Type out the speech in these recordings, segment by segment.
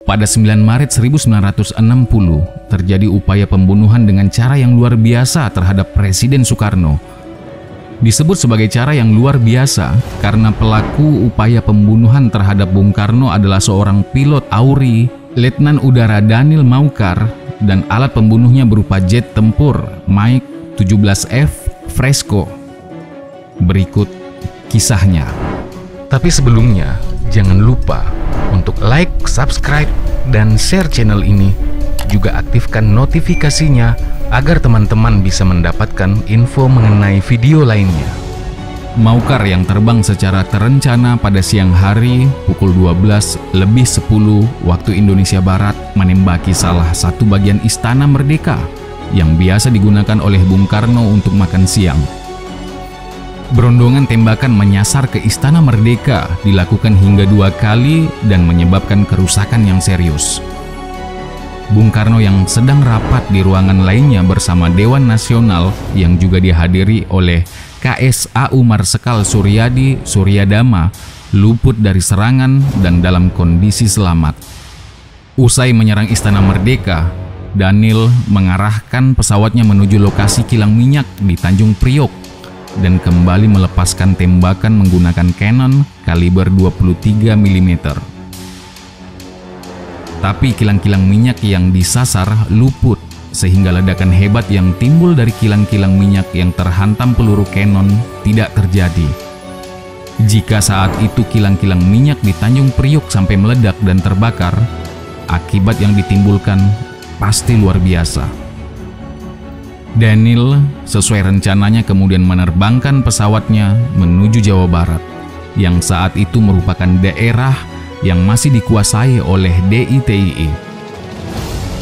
Pada 9 Maret 1960, terjadi upaya pembunuhan dengan cara yang luar biasa terhadap Presiden Soekarno. Disebut sebagai cara yang luar biasa karena pelaku upaya pembunuhan terhadap Bung Karno adalah seorang pilot AURI, Letnan Udara Daniel Maucar, dan alat pembunuhnya berupa jet tempur MiG-17F Fresco. Berikut kisahnya. Tapi sebelumnya, jangan lupa untuk like, subscribe, dan share channel ini. Juga aktifkan notifikasinya agar teman-teman bisa mendapatkan info mengenai video lainnya. Maucar yang terbang secara terencana pada siang hari pukul 12:10 waktu Indonesia Barat menembaki salah satu bagian Istana Merdeka yang biasa digunakan oleh Bung Karno untuk makan siang. Berondongan tembakan menyasar ke Istana Merdeka dilakukan hingga 2 kali dan menyebabkan kerusakan yang serius. Bung Karno yang sedang rapat di ruangan lainnya bersama Dewan Nasional yang juga dihadiri oleh KSAU Marsekal Suryadi Suryadama luput dari serangan dan dalam kondisi selamat. Usai menyerang Istana Merdeka, Daniel mengarahkan pesawatnya menuju lokasi kilang minyak di Tanjung Priok dan kembali melepaskan tembakan menggunakan Cannon kaliber 23 mm. Tapi kilang-kilang minyak yang disasar luput, sehingga ledakan hebat yang timbul dari kilang-kilang minyak yang terhantam peluru Cannon tidak terjadi. Jika saat itu kilang-kilang minyak di Tanjung Priok sampai meledak dan terbakar, akibat yang ditimbulkan pasti luar biasa. Daniel sesuai rencananya kemudian menerbangkan pesawatnya menuju Jawa Barat, yang saat itu merupakan daerah yang masih dikuasai oleh DITII.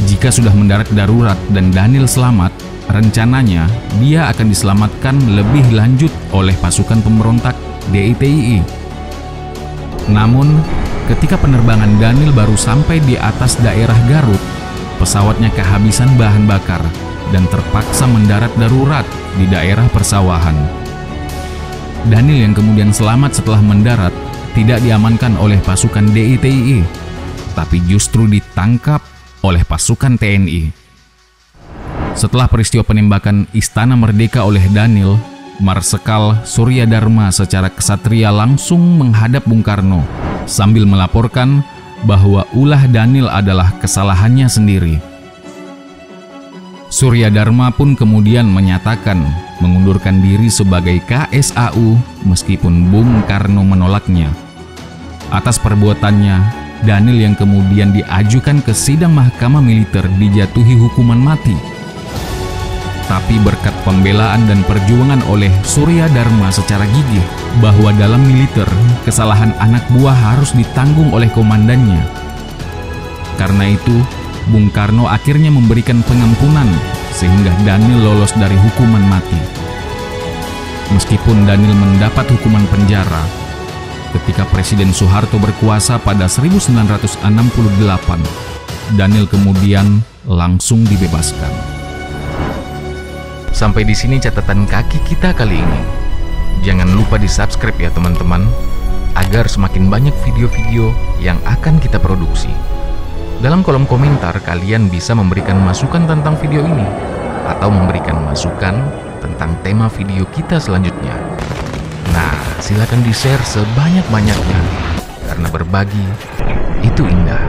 Jika sudah mendarat darurat dan Daniel selamat, rencananya dia akan diselamatkan lebih lanjut oleh pasukan pemberontak DITII. Namun, ketika penerbangan Daniel baru sampai di atas daerah Garut, pesawatnya kehabisan bahan bakar dan terpaksa mendarat darurat di daerah persawahan. Daniel yang kemudian selamat setelah mendarat tidak diamankan oleh pasukan DITII, tapi justru ditangkap oleh pasukan TNI. Setelah peristiwa penembakan Istana Merdeka oleh Daniel, Marsekal Suryadharma secara kesatria langsung menghadap Bung Karno sambil melaporkan bahwa ulah Daniel adalah kesalahannya sendiri. Suryadharma pun kemudian menyatakan mengundurkan diri sebagai KSAU meskipun Bung Karno menolaknya. Atas perbuatannya, Daniel yang kemudian diajukan ke sidang mahkamah militer dijatuhi hukuman mati. Tapi berkat pembelaan dan perjuangan oleh Suryadharma secara gigih bahwa dalam militer kesalahan anak buah harus ditanggung oleh komandannya. Karena itu, Bung Karno akhirnya memberikan pengampunan sehingga Daniel lolos dari hukuman mati. Meskipun Daniel mendapat hukuman penjara, ketika Presiden Soeharto berkuasa pada 1968, Daniel kemudian langsung dibebaskan. Sampai di sini catatan kaki kita kali ini. Jangan lupa di-subscribe ya teman-teman, agar semakin banyak video-video yang akan kita produksi. Dalam kolom komentar, kalian bisa memberikan masukan tentang video ini atau memberikan masukan tentang tema video kita selanjutnya. Nah, silakan di-share sebanyak-banyaknya karena berbagi itu indah.